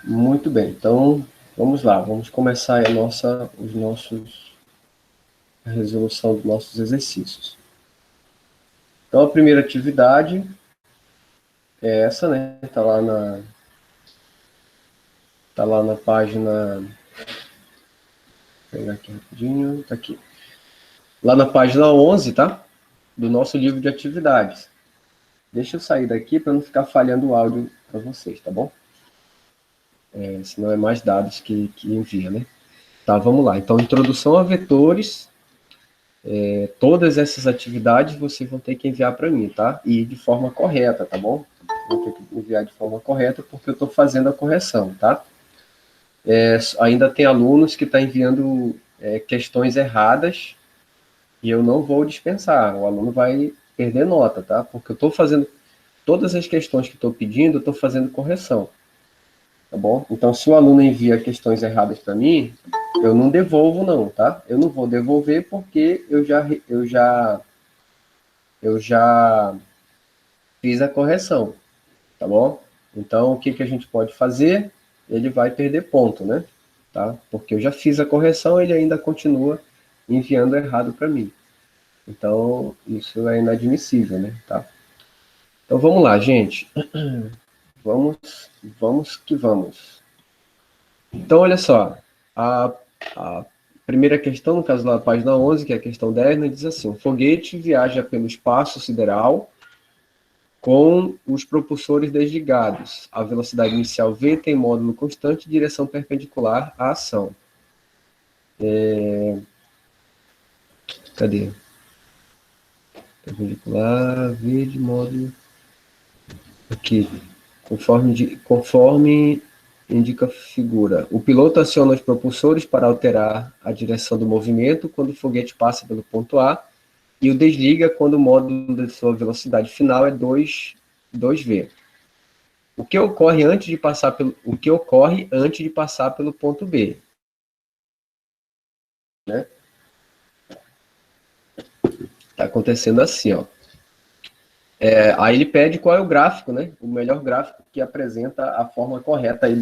Muito bem, então vamos lá, vamos começar a resolução dos nossos exercícios. Então a primeira atividade é essa, né? Tá lá na página, vou pegar aqui rapidinho, tá aqui. Lá na página 11, tá? Do nosso livro de atividades. Deixa eu sair daqui para não ficar falhando o áudio para vocês, tá bom? Senão é mais dados que envia, né? Tá, vamos lá. Então, introdução a vetores. Todas essas atividades vocês vão ter que enviar para mim, tá? E de forma correta, tá bom? Vou ter que enviar de forma correta porque eu estou fazendo a correção, tá? Ainda tem alunos que estão enviando questões erradas e eu não vou dispensar. O aluno vai perder nota, tá? Porque eu estou fazendo todas as questões que estou pedindo, eu estou fazendo correção, tá bom? Então, se o aluno envia questões erradas para mim, eu não devolvo não, tá? Eu não vou devolver porque eu já fiz a correção, tá bom? Então, o que que a gente pode fazer? Ele vai perder ponto, né? Tá? Porque eu já fiz a correção, ele ainda continua enviando errado para mim. Então, isso é inadmissível, né? Tá? Então, vamos lá, gente. Vamos que vamos. Então, olha só. A primeira questão, no caso da página 11, que é a questão 10, né, diz assim: um foguete viaja pelo espaço sideral com os propulsores desligados. A velocidade inicial v tem módulo constante e direção perpendicular à ação. Cadê? Perpendicular, v de módulo. Aqui. Conforme indica a figura. O piloto aciona os propulsores para alterar a direção do movimento quando o foguete passa pelo ponto A e o desliga quando o módulo de sua velocidade final é 2v. O que ocorre antes de passar pelo ponto B? Né? Está acontecendo assim, ó. Aí ele pede qual é o gráfico, né? O melhor gráfico que apresenta a forma correta aí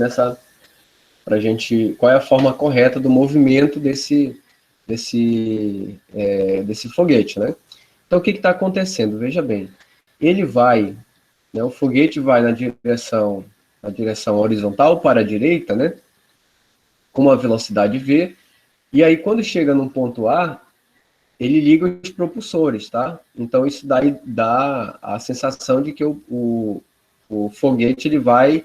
pra gente, qual é a forma correta do movimento desse foguete, né? Então, o que está acontecendo? Veja bem, ele vai, né, o foguete vai na direção horizontal para a direita, né? Com uma velocidade v, e aí quando chega num ponto A, ele liga os propulsores, tá? Então isso daí dá a sensação de que o foguete ele vai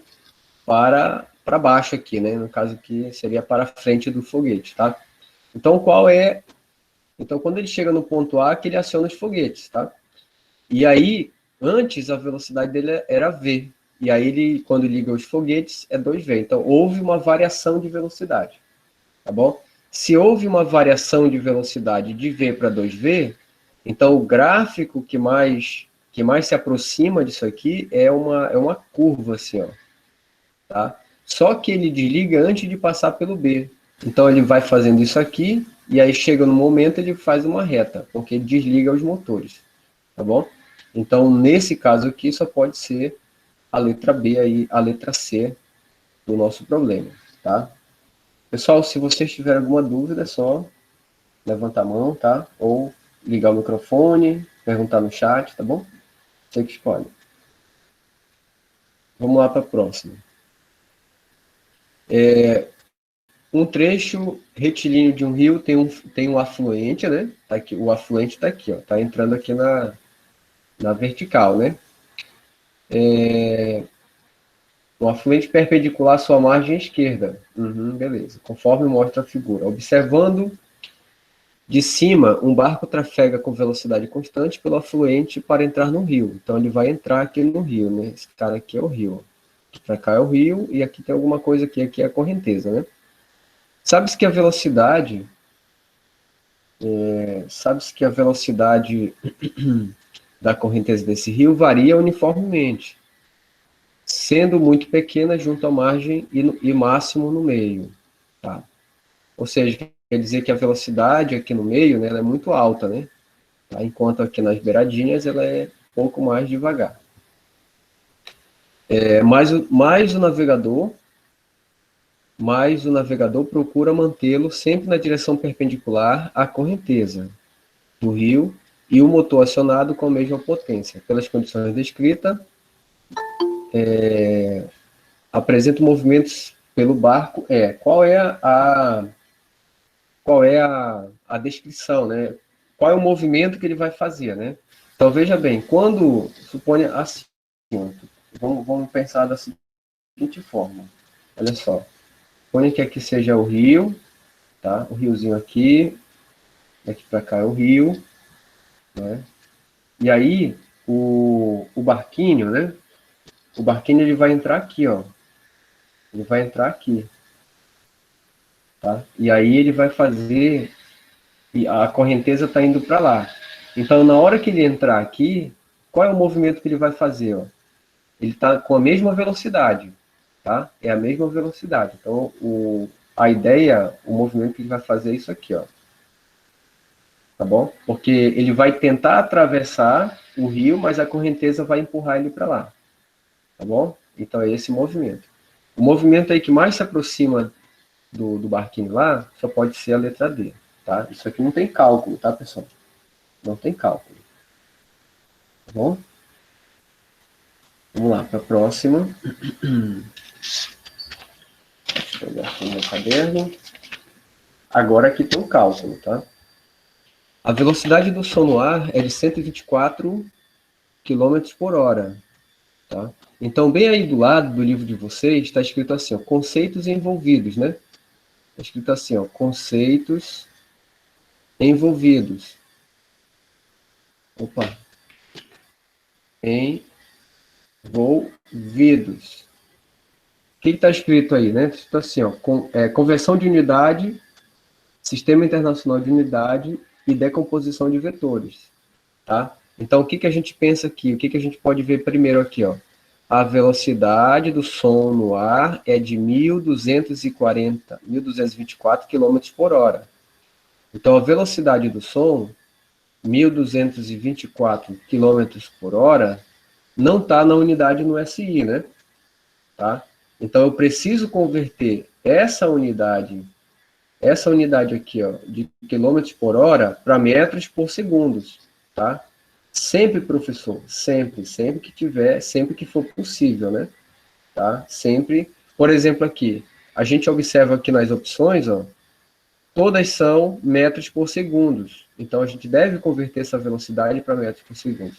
para baixo aqui, né? No caso que seria para frente do foguete, tá? Então quando ele chega no ponto A, que ele aciona os foguetes, tá? E aí, antes a velocidade dele era v, e aí ele quando liga os foguetes é 2v. Então houve uma variação de velocidade, tá bom? Se houve uma variação de velocidade de v para 2v, então o gráfico que mais se aproxima disso aqui é uma curva assim, ó, tá? Só que ele desliga antes de passar pelo B. Então ele vai fazendo isso aqui e aí chega no momento ele faz uma reta, porque ele desliga os motores, tá bom? Então nesse caso aqui só pode ser a letra B aí, a letra C do nosso problema, tá? Pessoal, se vocês tiverem alguma dúvida, é só levantar a mão, tá? Ou ligar o microfone, perguntar no chat, tá bom? Você que escolhe. Vamos lá para a próxima. Um trecho retilíneo de um rio tem um afluente, né? Tá aqui, o afluente está aqui, ó, tá entrando aqui na vertical, né? Um afluente perpendicular à sua margem esquerda. Beleza. Conforme mostra a figura. Observando de cima, um barco trafega com velocidade constante pelo afluente para entrar no rio. Então, ele vai entrar aqui no rio, né? Esse cara aqui é o rio. Para cá é o rio e aqui tem alguma coisa aqui é a correnteza, né? Sabe-se que a velocidade da correnteza desse rio varia uniformemente, sendo muito pequena junto à margem e máximo no meio. Tá? Ou seja, quer dizer que a velocidade aqui no meio, né, ela é muito alta, né? Tá? Enquanto aqui nas beiradinhas ela é um pouco mais devagar. Mas o navegador mas o navegador procura mantê-lo sempre na direção perpendicular à correnteza do rio e o motor acionado com a mesma potência. Pelas condições descritas, apresenta movimentos pelo barco. Qual é a descrição, né? Qual é o movimento que ele vai fazer, né? Então, veja bem, quando, suponha assim, vamos pensar da seguinte forma. Olha só, suponha que aqui seja o rio, tá? O riozinho aqui, daqui para cá é o rio, né? E aí, o barquinho, né? O barquinho ele vai entrar aqui, ó. Ele vai entrar aqui, tá? E aí ele vai fazer, e a correnteza está indo para lá. Então, na hora que ele entrar aqui, qual é o movimento que ele vai fazer, ó? Ele está com a mesma velocidade, tá? É a mesma velocidade. Então, a ideia, o movimento que ele vai fazer é isso aqui, ó. Tá bom? Porque ele vai tentar atravessar o rio, mas a correnteza vai empurrar ele para lá. Tá bom? Então, é esse movimento. O movimento aí que mais se aproxima do barquinho lá, só pode ser a letra D, tá? Isso aqui não tem cálculo, tá, pessoal? Não tem cálculo. Tá bom? Vamos lá, para a próxima. Deixa eu pegar aqui o meu caderno. Agora aqui tem um cálculo, tá? A velocidade do som no ar é de 124 km por hora, tá? Então, bem aí do lado do livro de vocês, está escrito assim, ó, conceitos envolvidos, né? Está escrito assim, ó, conceitos envolvidos. Opa. Envolvidos. O que está escrito aí, né? Está escrito assim, ó, conversão de unidade, sistema internacional de unidade e decomposição de vetores, tá? Então, o que a gente pensa aqui? O que a gente pode ver primeiro aqui, ó? A velocidade do som no ar é de 1.224 km por hora. Então, a velocidade do som, 1.224 km por hora, não está na unidade no SI, né? Tá? Então, eu preciso converter essa unidade aqui, ó, de quilômetros por hora para metros por segundo, tá? Sempre, professor, sempre que for possível, né? Tá? Sempre, por exemplo, aqui, a gente observa aqui nas opções, ó, todas são metros por segundo. Então, a gente deve converter essa velocidade para metros por segundo.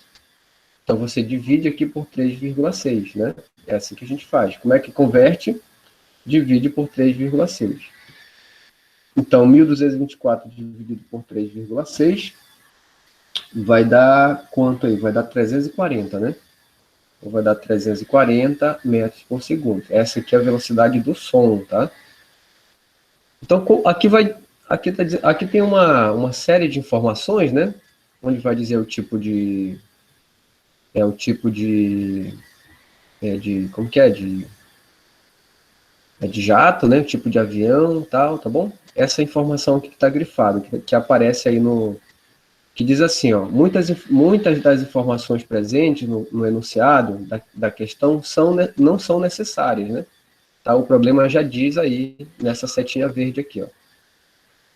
Então, você divide aqui por 3,6, né? É assim que a gente faz. Como é que converte? Divide por 3,6. Então, 1.224 dividido por 3,6 vai dar quanto aí? Vai dar 340, né? Então, vai dar 340 metros por segundo. Essa aqui é a velocidade do som, tá? Então, aqui tem uma série de informações, né? Onde vai dizer o tipo de... como que é? De jato, né? O tipo de avião, tal, tá bom? Essa informação aqui que está grifada, que aparece aí que diz assim, ó, muitas das informações presentes no enunciado da questão não são necessárias, né? Tá? O problema já diz aí nessa setinha verde aqui, ó.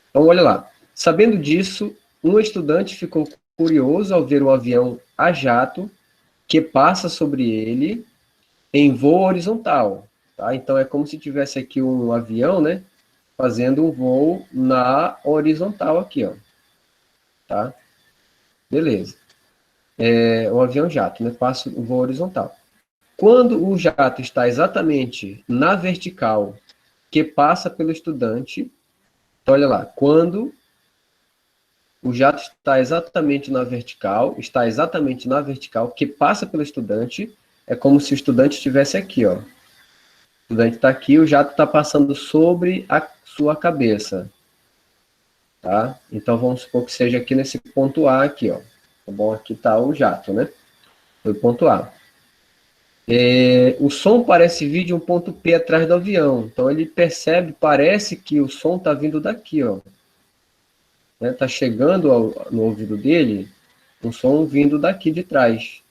Então, olha lá. Sabendo disso, um estudante ficou curioso ao ver um avião a jato que passa sobre ele em voo horizontal. Tá? Então, é como se tivesse aqui um avião, né? Fazendo um voo na horizontal aqui, ó. Tá? Beleza. É um avião jato, né? Passa um voo horizontal. Quando o jato está exatamente na vertical que passa pelo estudante, então, olha lá, quando o jato está exatamente na vertical que passa pelo estudante, é como se o estudante estivesse aqui, ó. O estudante está aqui, o jato está passando sobre a sua cabeça. Tá? Então, vamos supor que seja aqui nesse ponto A aqui, ó. Tá bom? Aqui está o jato, né? Foi o ponto A. O som parece vir de um ponto P atrás do avião. Então, ele parece que o som está vindo daqui, ó. Está chegando no ouvido dele um som vindo daqui de trás.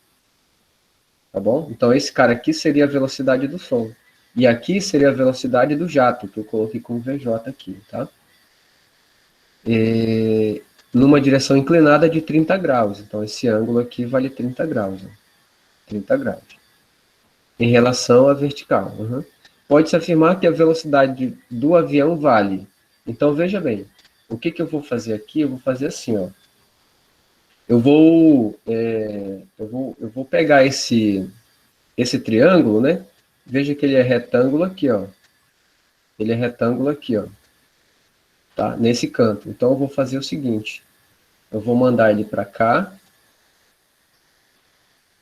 Tá bom? Então, esse cara aqui seria a velocidade do som. E aqui seria a velocidade do jato, que eu coloquei como VJ aqui, tá? Numa direção inclinada de 30 graus. Então, esse ângulo aqui vale 30 graus. Ó. 30 graus. Em relação à vertical. Uhum. Pode-se afirmar que a velocidade do avião vale. Então, veja bem. O que eu vou fazer aqui? Eu vou fazer assim, ó. Eu vou pegar esse triângulo, né? Veja que ele é retângulo aqui, ó. Ele é retângulo aqui, ó. Tá? Nesse canto. Então, eu vou fazer o seguinte. Eu vou mandar ele para cá.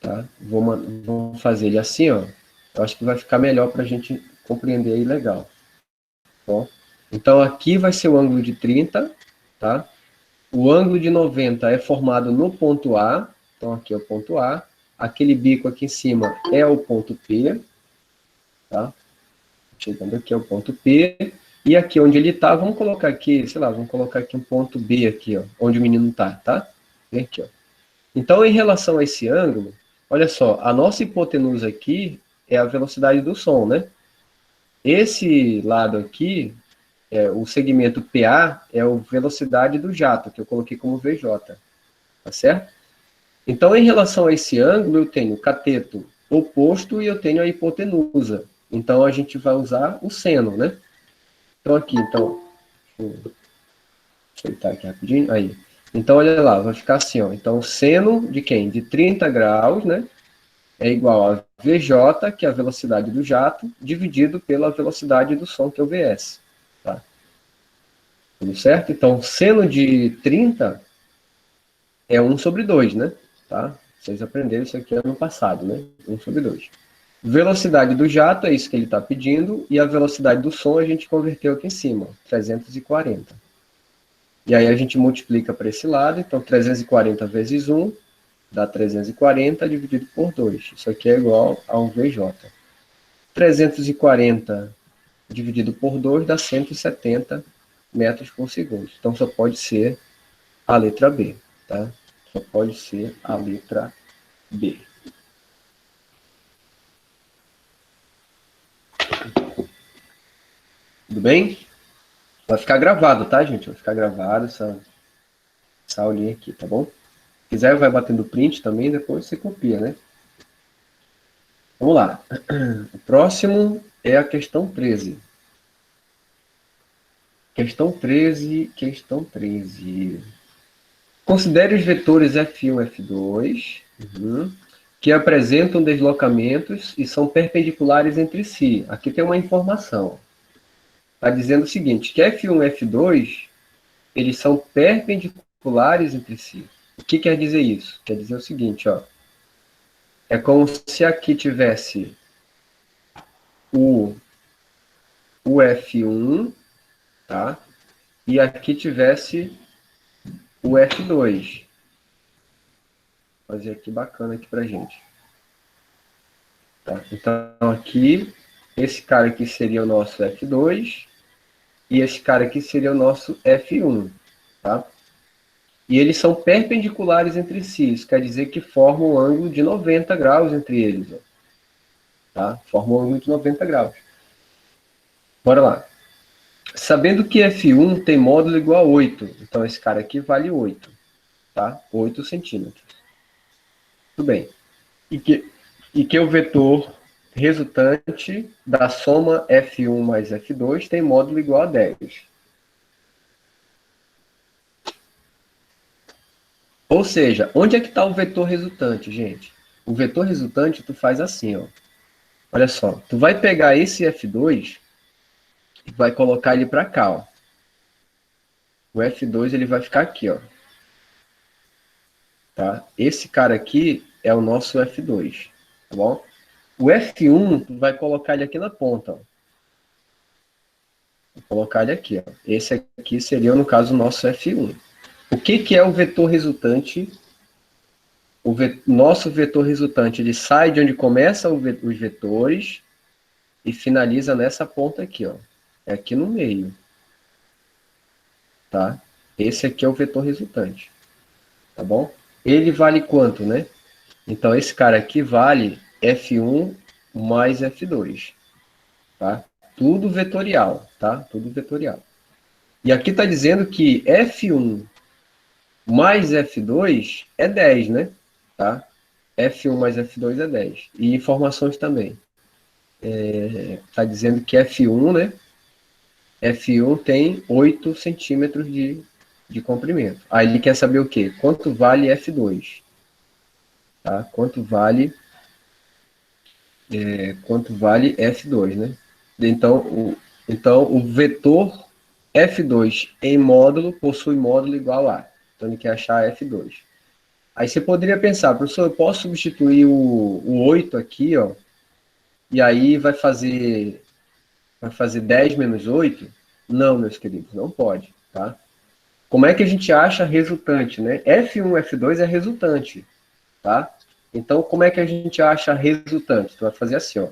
Tá? Vou fazer ele assim, ó. Eu acho que vai ficar melhor para a gente compreender aí legal. Bom, então, aqui vai ser o ângulo de 30, tá? O ângulo de 90 é formado no ponto A. Então, aqui é o ponto A. Aquele bico aqui em cima é o ponto P. Tá? Chegando aqui é o ponto P. E aqui onde ele está, vamos colocar aqui, sei lá, vamos colocar aqui um ponto B aqui, ó, onde o menino está, tá? Vem aqui, ó. Então, em relação a esse ângulo, olha só, a nossa hipotenusa aqui é a velocidade do som, né? Esse lado aqui, o segmento PA, é a velocidade do jato, que eu coloquei como VJ, tá certo? Então, em relação a esse ângulo, eu tenho o cateto oposto e eu tenho a hipotenusa. Então, a gente vai usar o seno, né? Então, aqui, deixa eu ajeitar aqui rapidinho, aí. Então, olha lá, vai ficar assim, ó. Então, seno de quem? De 30 graus, né? É igual a VJ, que é a velocidade do jato, dividido pela velocidade do som, que é o VS. Tá? Tudo certo? Então, seno de 30 é 1/2, né? Tá? Vocês aprenderam isso aqui ano passado, né? 1/2. Velocidade do jato é isso que ele está pedindo, e a velocidade do som a gente converteu aqui em cima, 340. E aí a gente multiplica para esse lado, então 340 vezes 1 dá 340 dividido por 2. Isso aqui é igual a um VJ. 340 dividido por 2 dá 170 metros por segundo. Então só pode ser a letra B, tá? Só pode ser a letra B. Tudo bem? Vai ficar gravado, tá, gente? Vai ficar gravado essa aulinha aqui, tá bom? Se quiser, vai batendo print também, depois você copia, né? Vamos lá. O próximo é a questão 13. Questão 13. Considere os vetores F1 e F2, que apresentam deslocamentos e são perpendiculares entre si. Aqui tem uma informação. Está dizendo o seguinte, que F1 e F2, eles são perpendiculares entre si. O que quer dizer isso? Quer dizer o seguinte, ó. É como se aqui tivesse o F1, tá? E aqui tivesse o F2. Vou fazer aqui bacana aqui pra gente. Tá? Então, aqui, esse cara aqui seria o nosso F2 e esse cara aqui seria o nosso F1. Tá? E eles são perpendiculares entre si. Isso quer dizer que formam um ângulo de 90 graus entre eles. Ó. Tá? Formam um ângulo de 90 graus. Bora lá. Sabendo que F1 tem módulo igual a 8. Então, esse cara aqui vale 8. Tá? 8 centímetros. Tudo bem. E que o vetor resultante da soma F1 mais F2 tem módulo igual a 10. Ou seja, onde é que está o vetor resultante, gente? O vetor resultante tu faz assim, ó. Olha só, tu vai pegar esse F2 e vai colocar ele para cá, ó. O F2 ele vai ficar aqui, ó. Tá? Esse cara aqui é o nosso F2, tá bom? O F1 tu vai colocar ele aqui na ponta, ó. Vou colocar ele aqui, ó. Esse aqui seria, no caso, o nosso F1. O que é o vetor resultante? Nosso vetor resultante, ele sai de onde começam os vetores e finaliza nessa ponta aqui, ó. É aqui no meio. Tá? Esse aqui é o vetor resultante. Tá bom? Ele vale quanto, né? Então, esse cara aqui vale F1 mais F2. tá? Tudo vetorial, tá? Tudo vetorial. E aqui está dizendo que F1 mais F2 é 10, né? Tá? F1 mais F2 é 10. E informações também. Está dizendo que F1, né? F1 tem 8 centímetros de comprimento. Aí ele quer saber o quê? Quanto vale F2? Tá? Quanto vale F2, né? Então, o vetor F2 em módulo possui módulo igual a. Então, ele quer achar F2. Aí você poderia pensar, professor, eu posso substituir o 8 aqui, ó, e aí vai fazer 10 menos 8? Não, meus queridos, não pode, tá? Como é que a gente acha resultante, né? F1, F2 é resultante, tá? Então, como é que a gente acha resultante? Tu vai fazer assim, ó.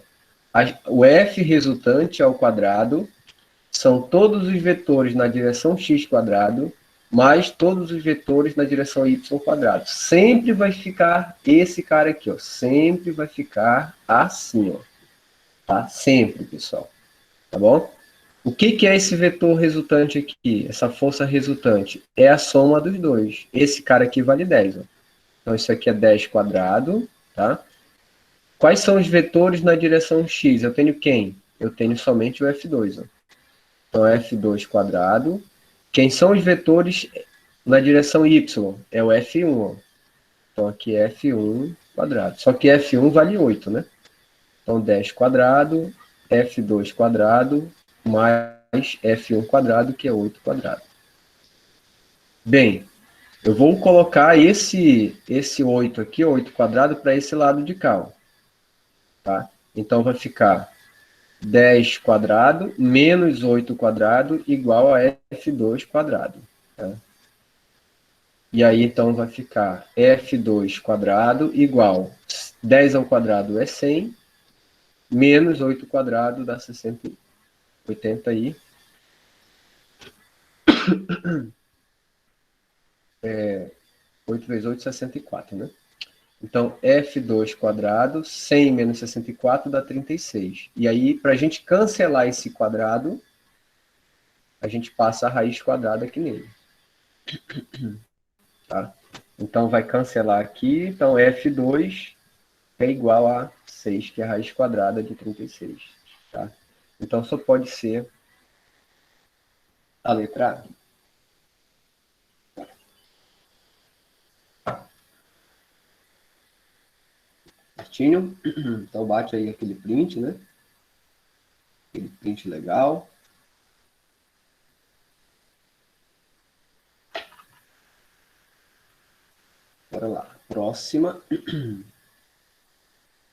O F resultante ao quadrado são todos os vetores na direção x quadrado mais todos os vetores na direção y quadrado. Sempre vai ficar esse cara aqui, ó. Sempre vai ficar assim, ó. Tá? Sempre, pessoal. Tá bom? O que é esse vetor resultante aqui? Essa força resultante é a soma dos dois. Esse cara aqui vale 10, ó. Então, isso aqui é 10 quadrado, tá? Quais são os vetores na direção x? Eu tenho quem? Eu tenho somente o F2, ó. Então, F2 quadrado. Quem são os vetores na direção y? É o F1, ó. Então, aqui é F1 quadrado. Só que F1 vale 8, né? Então, 10 quadrado, F2 quadrado, mais F1 quadrado, que é 8 quadrado. Bem, eu vou colocar esse 8 aqui, 8 quadrado, para esse lado de cá, ó. Tá? Então, vai ficar 10 quadrado menos 8 quadrado igual a F2 quadrado. Tá? E aí, então, vai ficar F2 quadrado igual 10 ao quadrado é 100, menos 8 quadrado dá 60, 80 aí. 8 vezes 8, 64, né? Então, F2 quadrado, 100 menos 64 dá 36. E aí, para a gente cancelar esse quadrado, a gente passa a raiz quadrada aqui nele. Tá? Então, vai cancelar aqui. Então, F2 é igual a 6, que é a raiz quadrada de 36. Tá? Então, só pode ser a letra A. Certinho? Então, bate aí aquele print, né? Aquele print legal. Bora lá. Próxima.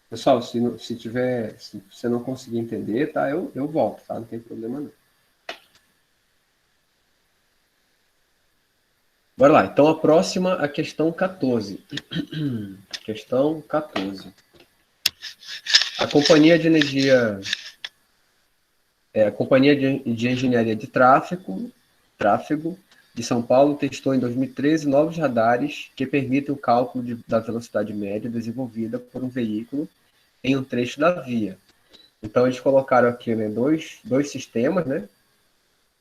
Pessoal, se você não conseguir entender, tá? Eu volto, tá? Não tem problema não. Bora lá. Então, a próxima, a questão 14. Questão 14. A Companhia de Energia... a Companhia de Engenharia de Tráfego de São Paulo testou em 2013 novos radares que permitem o cálculo da velocidade média desenvolvida por um veículo em um trecho da via. Então, eles colocaram aqui, né, dois sistemas, né?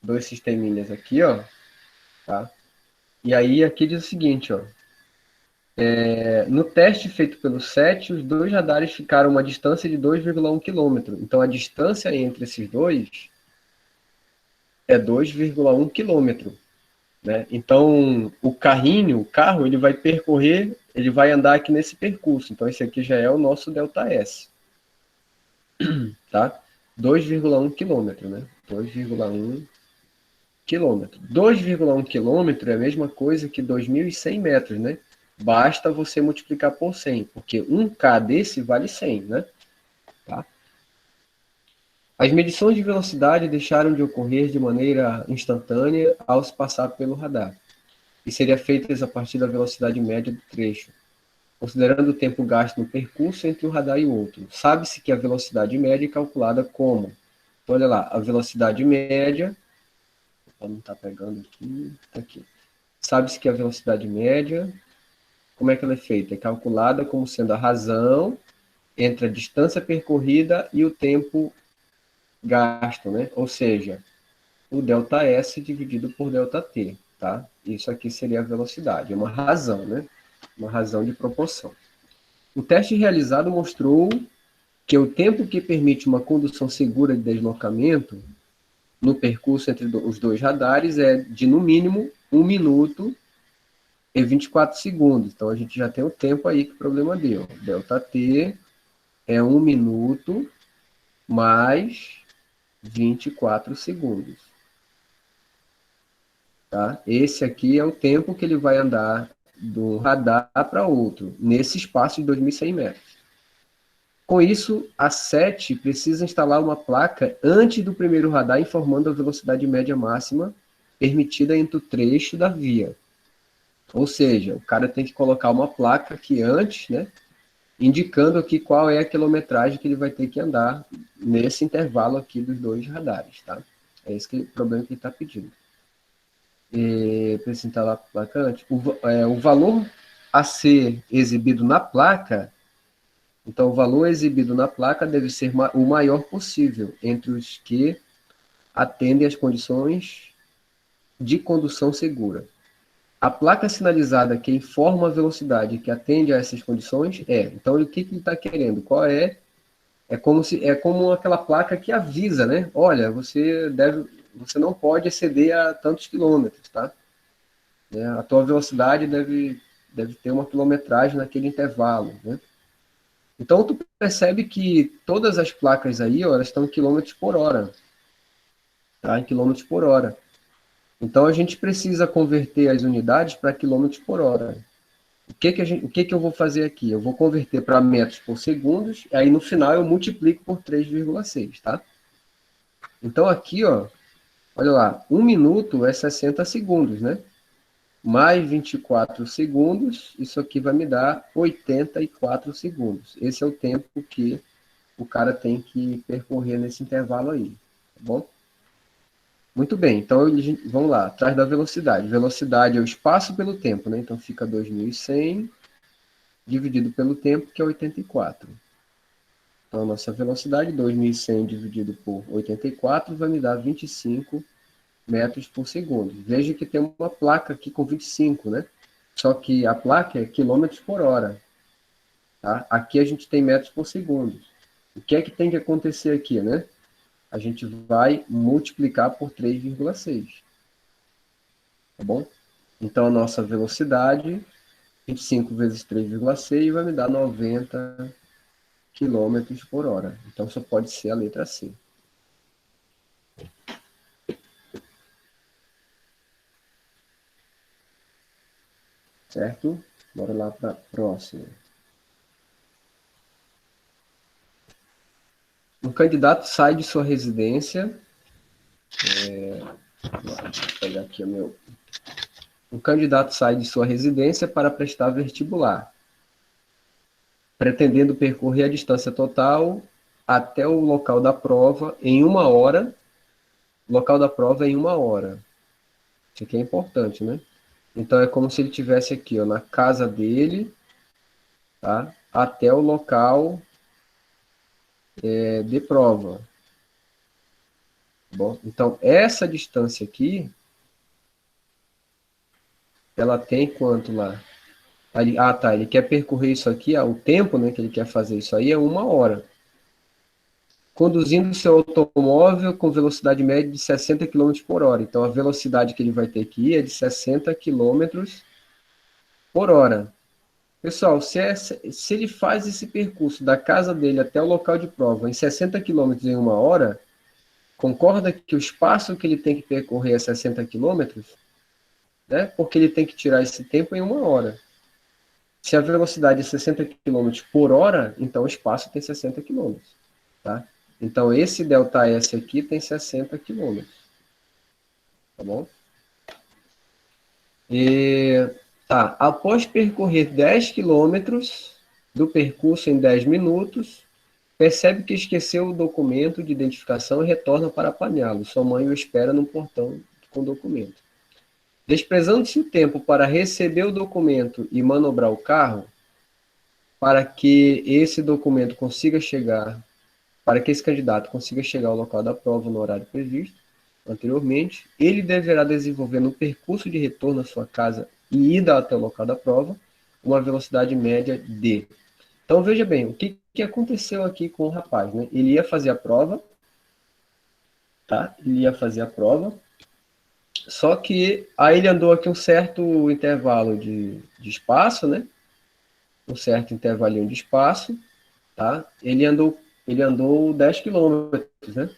Dois sisteminhas aqui, ó. Tá? E aí, aqui diz o seguinte, ó. No teste feito pelo SET, os dois radares ficaram a uma distância de 2,1 km. Então, a distância entre esses dois é 2,1 km. Né? Então, o carro, ele vai percorrer, ele vai andar aqui nesse percurso. Então, esse aqui já é o nosso ΔS. Tá? 2,1 km, né? 2,1 quilômetro. 2,1 quilômetro é a mesma coisa que 2.100 metros, né? Basta você multiplicar por 100, porque 1K desse vale 100, né? Tá? As medições de velocidade deixaram de ocorrer de maneira instantânea ao se passar pelo radar, e seriam feitas a partir da velocidade média do trecho, considerando o tempo gasto no percurso entre um radar e outro. Sabe-se que a velocidade média é calculada como? Então, olha lá, a velocidade média, não está pegando aqui, está aqui. Sabe-se que a velocidade média, como é que ela é feita? É calculada como sendo a razão entre a distância percorrida e o tempo gasto, né? Ou seja, o ΔS dividido por ΔT, tá? Isso aqui seria a velocidade, é uma razão, né? Uma razão de proporção. O teste realizado mostrou que o tempo que permite uma condução segura de deslocamento no percurso entre os dois radares é de, no mínimo, 1 minuto e 24 segundos. Então, a gente já tem o tempo aí que o problema deu. ΔT é 1 minuto mais 24 segundos. Tá? Esse aqui é o tempo que ele vai andar de um radar para outro, nesse espaço de 2.100 metros. Com isso, a SET precisa instalar uma placa antes do primeiro radar informando a velocidade média máxima permitida entre o trecho da via. Ou seja, o cara tem que colocar uma placa aqui antes, né, indicando aqui qual é a quilometragem que ele vai ter que andar nesse intervalo aqui dos dois radares. Tá? É esse o problema que ele está pedindo. Precisa instalar a placa antes. O valor a ser exibido na placa, então o valor exibido na placa deve ser o maior possível entre os que atendem às condições de condução segura. A placa sinalizada que informa a velocidade que atende a essas condições então o que ele está querendo? Qual é? É como aquela placa que avisa, né? Olha, você não pode exceder a tantos quilômetros, tá? A tua velocidade deve ter uma quilometragem naquele intervalo, né? Então, tu percebe que todas as placas aí, ó, elas estão em quilômetros por hora, tá? Em quilômetros por hora. Então, a gente precisa converter as unidades para quilômetros por hora. O que eu vou fazer aqui? Eu vou converter para metros por segundos, e aí no final eu multiplico por 3,6, tá? Então, aqui, ó, olha lá, 1 minuto é 60 segundos, né? Mais 24 segundos, isso aqui vai me dar 84 segundos. Esse é o tempo que o cara tem que percorrer nesse intervalo aí, tá bom? Muito bem, então vamos lá, atrás da velocidade. Velocidade é o espaço pelo tempo, né? Então fica 2.100 dividido pelo tempo, que é 84. Então a nossa velocidade, 2.100 dividido por 84, vai me dar 25 metros por segundo. Veja que tem uma placa aqui com 25, né? Só que a placa é quilômetros por hora. Tá? Aqui a gente tem metros por segundo. O que é que tem que acontecer aqui, né? A gente vai multiplicar por 3,6. Tá bom? Então a nossa velocidade, 25 vezes 3,6 vai me dar 90 quilômetros por hora. Então só pode ser a letra C. Certo? Bora lá para a próxima. Um candidato sai de sua residência. Vou pegar aqui o meu. Um candidato sai de sua residência para prestar vestibular, pretendendo percorrer a distância total até o local da prova em 1 hora. O local da prova é em 1 hora. Isso aqui é importante, né? Então é como se ele estivesse aqui, ó, na casa dele, tá? Até o local de prova. Bom, então essa distância aqui, ela tem quanto lá? Ele quer percorrer isso aqui, o tempo, né, que ele quer fazer isso aí é 1 hora. Conduzindo seu automóvel com velocidade média de 60 km por hora. Então a velocidade que ele vai ter que ir é de 60 km por hora. Pessoal, se ele faz esse percurso da casa dele até o local de prova em 60 km em 1 hora, concorda que o espaço que ele tem que percorrer é 60 km? Né? Porque ele tem que tirar esse tempo em 1 hora. Se a velocidade é 60 km por hora, então o espaço tem 60 km. Tá? Então esse ΔS aqui tem 60 km. Tá bom? Após percorrer 10 km do percurso em 10 minutos, percebe que esqueceu o documento de identificação e retorna para apanhá-lo. Sua mãe o espera no portão com o documento. Desprezando-se o tempo para receber o documento e manobrar o carro, para que esse documento consiga chegar Para que esse candidato consiga chegar ao local da prova no horário previsto anteriormente, ele deverá desenvolver no percurso de retorno à sua casa e ida até o local da prova uma velocidade média de. Então, veja bem, o que aconteceu aqui com o rapaz, né? Ele ia fazer a prova, tá? Ele ia fazer a prova, só que aí ele andou aqui um certo intervalo de espaço, né? Um certo intervalinho de espaço, tá? Ele andou 10 quilômetros, né?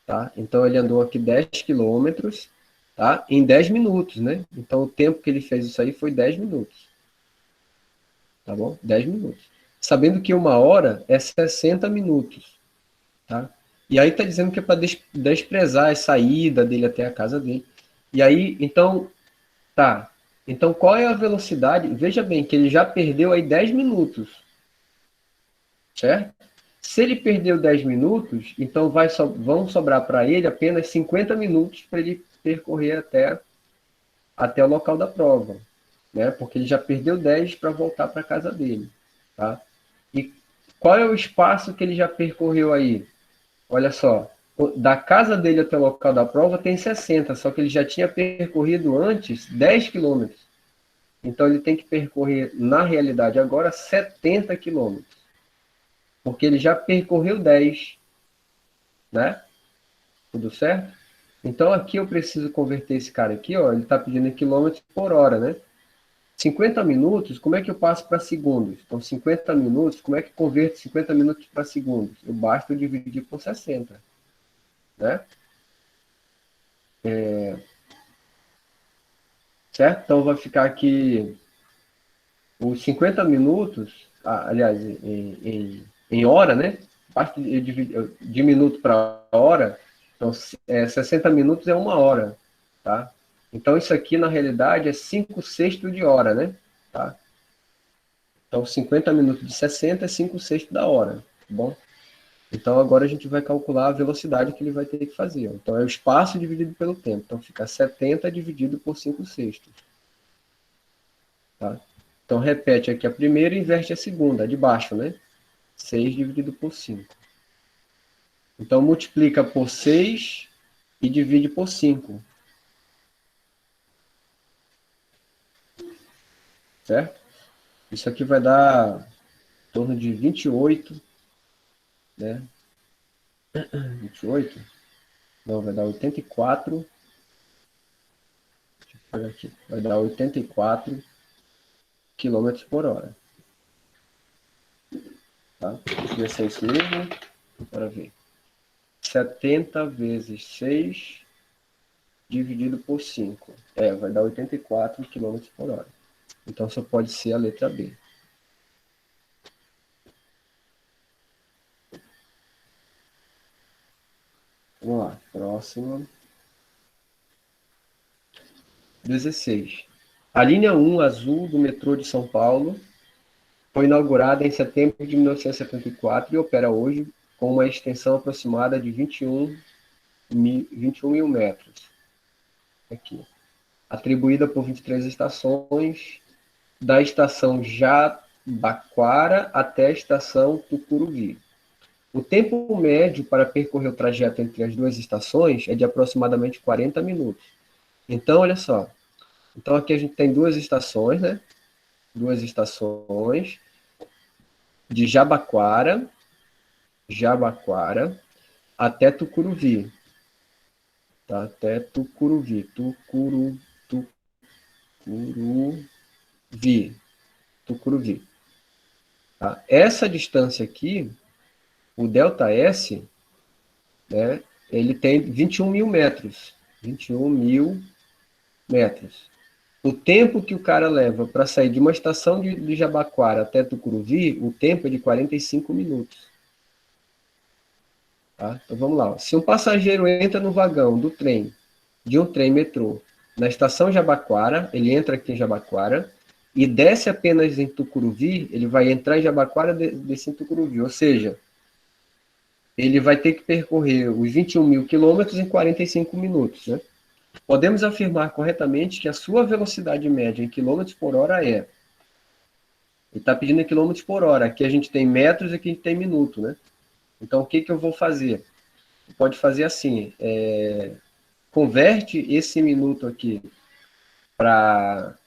Tá? Então ele andou aqui 10 quilômetros, tá? Em 10 minutos, né? Então o tempo que ele fez isso aí foi 10 minutos, tá bom? 10 minutos. Sabendo que uma hora é 60 minutos, tá? E aí tá dizendo que é para desprezar a saída dele até a casa dele. E aí, então, tá. Então qual é a velocidade? Veja bem que ele já perdeu aí 10 minutos, certo? Se ele perdeu 10 minutos, então vão sobrar para ele apenas 50 minutos para ele percorrer até o local da prova, né? Porque ele já perdeu 10 para voltar para a casa dele, tá? E qual é o espaço que ele já percorreu aí? Olha só, da casa dele até o local da prova tem 60, só que ele já tinha percorrido antes 10 quilômetros. Então ele tem que percorrer, na realidade, agora 70 quilômetros. Porque ele já percorreu 10, né? Tudo certo? Então aqui eu preciso converter esse cara aqui, ó, ele está pedindo em quilômetros por hora, né? 50 minutos, como é que eu passo para segundos? Então 50 minutos, como é que eu converto 50 minutos para segundos? Eu basta dividir por 60, né? Certo? Então vai ficar aqui os 50 minutos, aliás, em hora, né? Basta de minuto para hora, então 60 minutos é uma hora, tá? Então isso aqui na realidade é 5/6 de hora, né? Tá? Então 50 minutos de 60 é 5/6 da hora, tá bom? Então agora a gente vai calcular a velocidade que ele vai ter que fazer. Então é o espaço dividido pelo tempo. Então fica 70 dividido por 5/6. Tá? Então repete aqui a primeira e inverte a segunda, a de baixo, né? 6 dividido por 5. Então multiplica por 6 e divide por 5. Certo? Isso aqui vai dar em torno de 28, né? 28? Não, vai dar 84. Deixa eu pegar aqui. Vai dar 84 quilômetros por hora. Tá? Deixa eu ver se é isso mesmo. Bora ver. 70 vezes 6 dividido por 5. Vai dar 84 quilômetros por hora. Então só pode ser a letra B. Vamos lá, próxima. 16. A linha 1 azul do metrô de São Paulo foi inaugurada em setembro de 1974 e opera hoje com uma extensão aproximada de 21 mil metros. Aqui. Atribuída por 23 estações, da estação Jabaquara até a estação Tucuruvi. O tempo médio para percorrer o trajeto entre as duas estações é de aproximadamente 40 minutos. Então, olha só. Então, aqui a gente tem duas estações, né? Duas estações de Jabaquara até Tucuruvi. Tá? Até Tucuruvi. Tucuruvi. Tá? Essa distância aqui, o ΔS, né, ele tem 21 mil metros. 21 mil metros. O tempo que o cara leva para sair de uma estação de Jabaquara até Tucuruvi, o tempo é de 45 minutos. Tá? Então vamos lá. Se um passageiro entra no vagão do trem, de um trem metrô, na estação Jabaquara, ele entra aqui em Jabaquara, e desce apenas em Tucuruvi, ele vai entrar em Jabaquara e descer em Tucuruvi. Ou seja, ele vai ter que percorrer os 21 mil quilômetros em 45 minutos. Né? Podemos afirmar corretamente que a sua velocidade média em quilômetros por hora é... Ele está pedindo em quilômetros por hora. Aqui a gente tem metros e aqui a gente tem minuto, né? Então, o que eu vou fazer? Pode fazer assim, converte esse minuto aqui para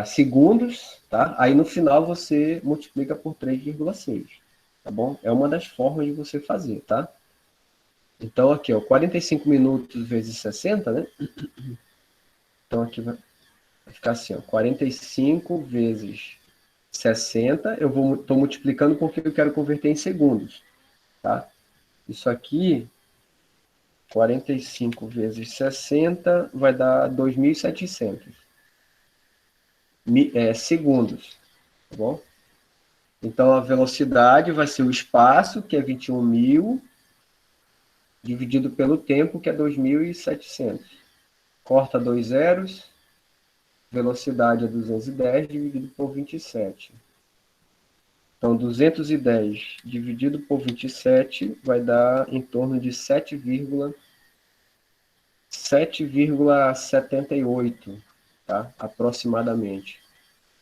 segundos, tá? Aí no final você multiplica por 3,6, tá bom? É uma das formas de você fazer, tá? Então aqui, ó, 45 minutos vezes 60, né? Então aqui vai ficar assim, ó, 45 vezes 60, tô multiplicando porque eu quero converter em segundos, tá? Isso aqui, 45 vezes 60 vai dar 2.700 segundos, tá bom? Então, a velocidade vai ser o espaço, que é 21.000, dividido pelo tempo, que é 2.700. Corta dois zeros, velocidade é 210, dividido por 27. Então, 210 dividido por 27 vai dar em torno de 7,78, tá? Aproximadamente.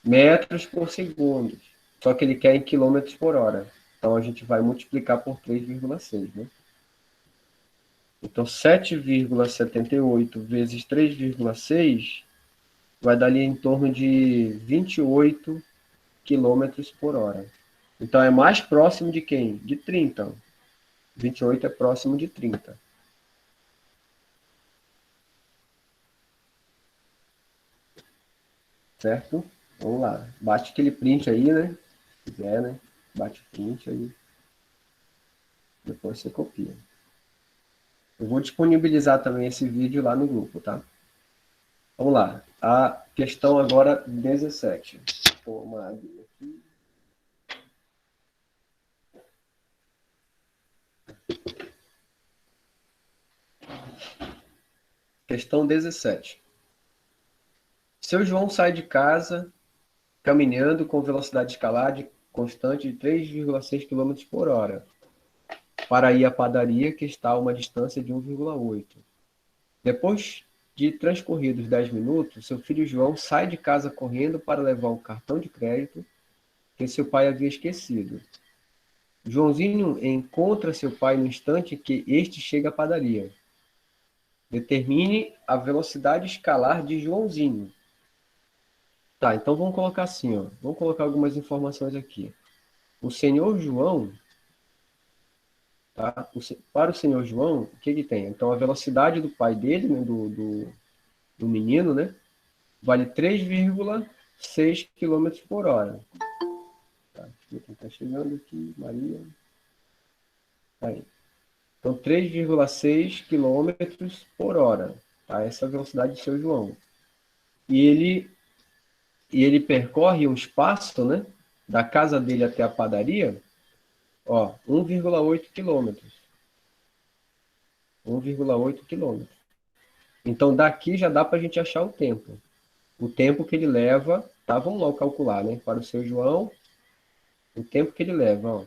Metros por segundo. Só que ele quer em quilômetros por hora. Então, a gente vai multiplicar por 3,6, né? Então, 7,78 vezes 3,6 vai dar ali em torno de 28 quilômetros por hora. Então, é mais próximo de quem? De 30. 28 é próximo de 30. Certo? Vamos lá. Bate aquele print aí, né? Se quiser, né? Bate o print aí. Depois você copia. Eu vou disponibilizar também esse vídeo lá no grupo, tá? Vamos lá. A questão agora 17. Vou tomar uma água aqui. Questão 17. Seu João sai de casa caminhando com velocidade escalar constante de 3,6 km por hora para ir à padaria, que está a uma distância de 1,8. Depois de transcorridos 10 minutos, seu filho João sai de casa correndo para levar o cartão de crédito que seu pai havia esquecido. Joãozinho encontra seu pai no instante que este chega à padaria. Determine a velocidade escalar de Joãozinho. Tá, então vamos colocar assim, ó. Vamos colocar algumas informações aqui. O senhor João, tá? Para o senhor João, o que ele tem? Então, a velocidade do pai dele, né, do menino, né? Vale 3,6 km por hora. Tá, quem está chegando aqui, Maria. Aí. Então, 3,6 km por hora. Tá? Essa é a velocidade do seu João. E ele percorre um espaço, né? Da casa dele até a padaria, ó, 1,8 quilômetros. 1,8 quilômetros. Então, daqui já dá para a gente achar o tempo. O tempo que ele leva, tá? Vamos logo calcular, né? Para o seu João, o tempo que ele leva, ó.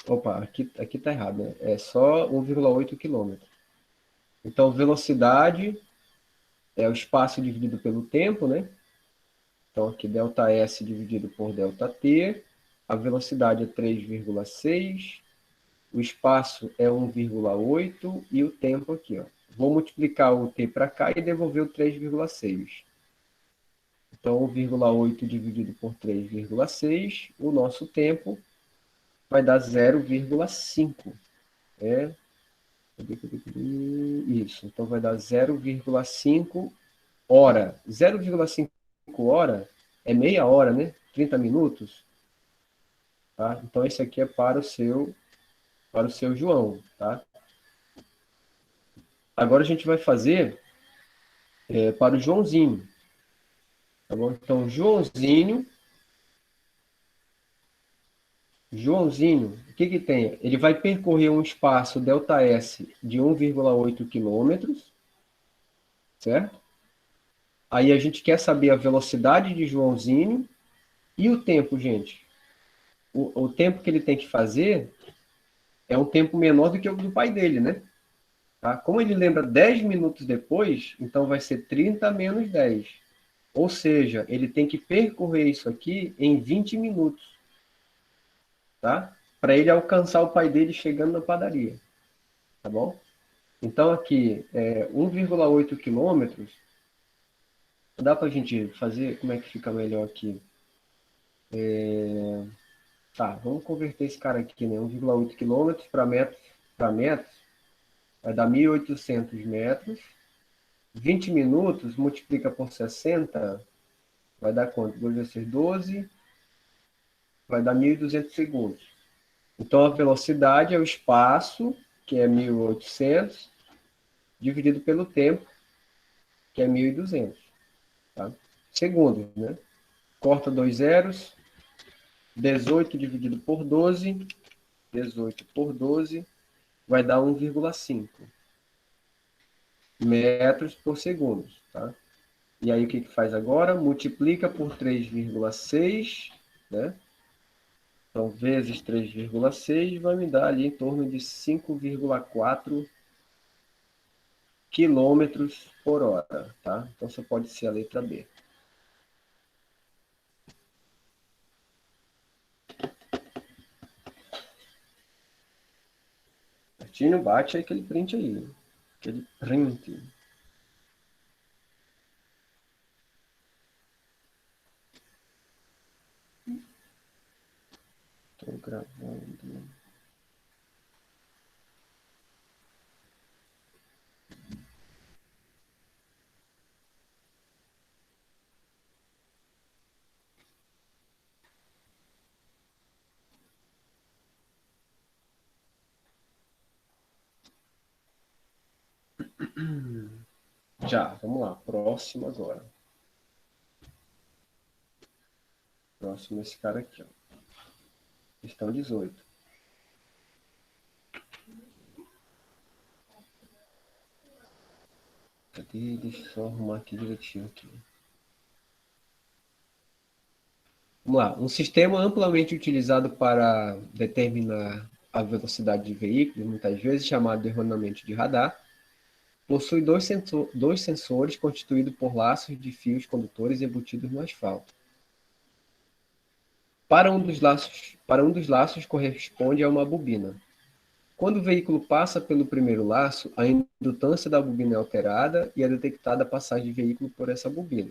Opa, aqui tá errado, né? É só 1,8 quilômetros. Então, velocidade é o espaço dividido pelo tempo, né? Então, aqui ΔS dividido por ΔT. A velocidade é 3,6. O espaço é 1,8 e o tempo aqui, ó. Vou multiplicar o t para cá e devolver o 3,6. Então, 1,8 dividido por 3,6, o nosso tempo vai dar 0,5. Isso, então vai dar 0,5 hora. 0,5 hora é meia hora, né? 30 minutos. Tá? Então, esse aqui é para o seu João, tá? Agora a gente vai fazer para o Joãozinho. Tá bom? Então, Joãozinho, o que tem? Ele vai percorrer um espaço ΔS de 1,8 quilômetros, certo? Aí a gente quer saber a velocidade de Joãozinho e o tempo, gente. O tempo que ele tem que fazer é um tempo menor do que o do pai dele, né? Tá? Como ele lembra 10 minutos depois, então vai ser 30 menos 10. Ou seja, ele tem que percorrer isso aqui em 20 minutos. Tá? para ele alcançar o pai dele chegando na padaria, tá bom? Então aqui, 1,8 quilômetros, dá para a gente fazer, como é que fica melhor aqui? Tá, vamos converter esse cara aqui, né? 1,8 quilômetros para metros, vai dar 1.800 metros. 20 minutos, multiplica por 60, vai dar quanto? 2 vezes 12, vai dar 1.200 segundos. Então, a velocidade é o espaço, que é 1.800, dividido pelo tempo, que é 1.200. Tá? Segundos, né? Corta dois zeros, 18 dividido por 12, 18 por 12, vai dar 1,5 metros por segundo. Tá? E aí, o que faz agora? Multiplica por 3,6, né? Então, vezes 3,6 vai me dar ali em torno de 5,4 quilômetros por hora, tá? Então, só pode ser a letra B. Certinho? Bate aí aquele print aí. Aquele print. Estou gravando. Já, vamos lá. Próximo agora. Próximo esse cara aqui, ó. Questão 18. Cadê? Deixa eu só arrumar aqui direitinho aqui. Vamos lá. Um sistema amplamente utilizado para determinar a velocidade de veículos, muitas vezes chamado erroneamente de radar, possui dois sensores constituídos por laços de fios condutores embutidos no asfalto. Para um dos laços corresponde a uma bobina. Quando o veículo passa pelo primeiro laço, a indutância da bobina é alterada e é detectada a passagem de veículo por essa bobina.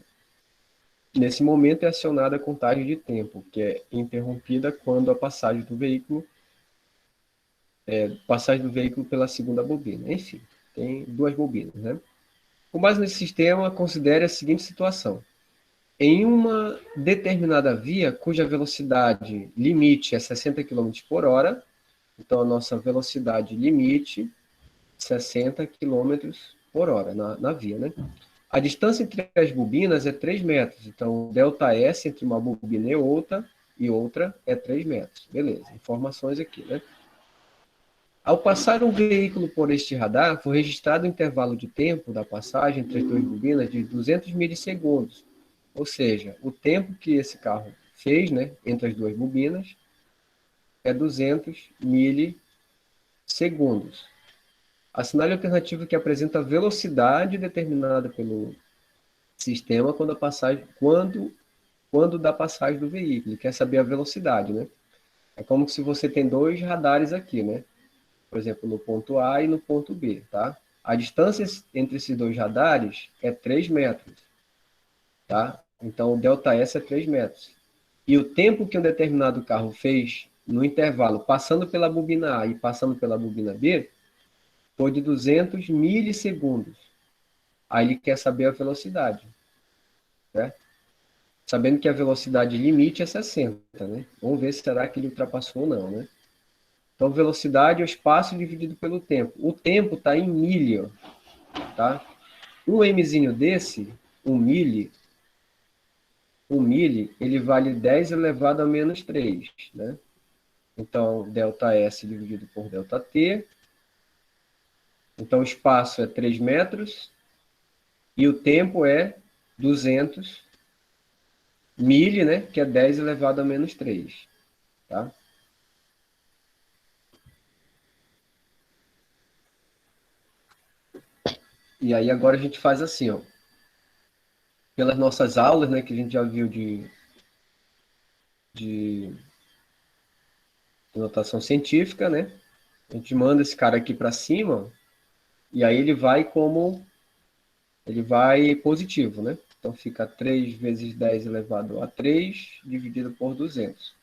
Nesse momento é acionada a contagem de tempo, que é interrompida quando a passagem do veículo pela segunda bobina. Enfim, tem duas bobinas, né? Com base nesse sistema, considere a seguinte situação. Em uma determinada via, cuja velocidade limite é 60 km por hora, então a nossa velocidade limite 60 km por hora na via, né? A distância entre as bobinas é 3 metros, então delta S entre uma bobina e outra é 3 metros. Beleza, informações aqui, né? Ao passar um veículo por este radar, foi registrado o intervalo de tempo da passagem entre as duas bobinas de 200 milissegundos, ou seja, o tempo que esse carro fez, né, entre as duas bobinas é 200 milissegundos. Assinale a alternativa que apresenta a velocidade determinada pelo sistema quando da passagem do veículo. Ele quer saber a velocidade, né? É como se você tem dois radares aqui, né? Por exemplo, no ponto A e no ponto B, tá? A distância entre esses dois radares é 3 metros, tá? Então, o ΔS é 3 metros. E o tempo que um determinado carro fez no intervalo, passando pela bobina A e passando pela bobina B, foi de 200 milissegundos. Aí ele quer saber a velocidade, né? Sabendo que a velocidade limite é 60, né? Vamos ver se será que ele ultrapassou ou não, né? Então, velocidade é o espaço dividido pelo tempo. O tempo está em milha, tá? Um mzinho desse, um milli, ele vale 10 elevado a menos 3, né? Então, ΔS dividido por ΔT. Então, o espaço é 3 metros e o tempo é 200 milli, né? Que é 10 elevado a menos 3, tá? E aí agora a gente faz assim, ó. Pelas nossas aulas, né, que a gente já viu de notação científica, né? A gente manda esse cara aqui para cima, e aí ele vai positivo, né? Então fica 3 vezes 10 elevado a 3 dividido por 200.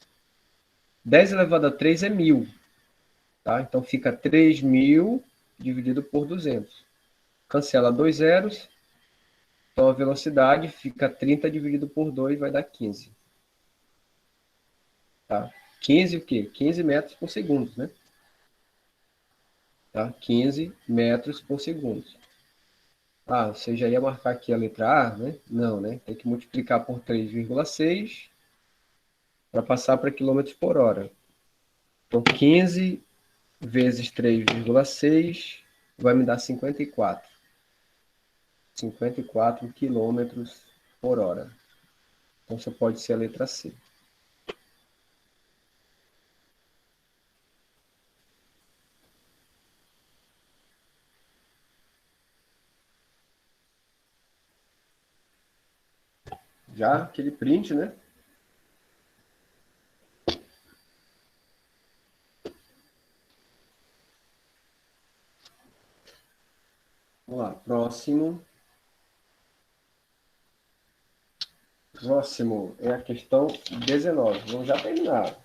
10 elevado a 3 é 1000, tá? Então fica 3.000 dividido por 200. Cancela dois zeros, então a velocidade fica 30 dividido por 2 vai dar 15. Tá? 15 o quê? 15 metros por segundo, né? Tá? 15 metros por segundo. Ah, você já ia marcar aqui a letra A, né? Não, né? Tem que multiplicar por 3,6 para passar para quilômetros por hora. Então, 15 vezes 3,6 vai me dar 54. 54 quilômetros por hora. Então, só pode ser a letra C. Já aquele print, né? Vamos lá, próximo. Próximo é a questão 19. Vamos já terminar.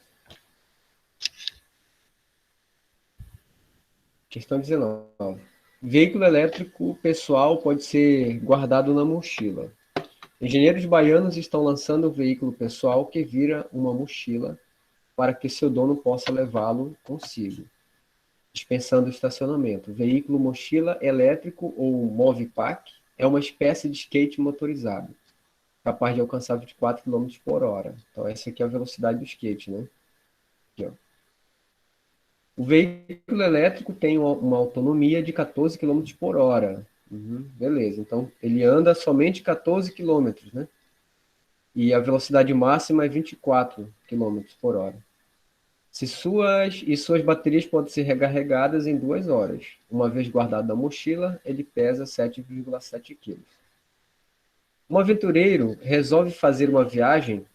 Questão 19. Veículo elétrico pessoal pode ser guardado na mochila. Engenheiros baianos estão lançando um veículo pessoal que vira uma mochila para que seu dono possa levá-lo consigo, dispensando o estacionamento. Veículo mochila elétrico ou Movipack é uma espécie de skate motorizado, capaz de alcançar 24 km por hora. Então, essa aqui é a velocidade do skate, né? Aqui, ó. O veículo elétrico tem uma autonomia de 14 km por hora. Beleza, então ele anda somente 14 km, né? E a velocidade máxima é 24 km por hora. Suas baterias podem ser recarregadas em 2 horas. Uma vez guardado na mochila, ele pesa 7,7 kg. Um aventureiro resolve fazer uma viagem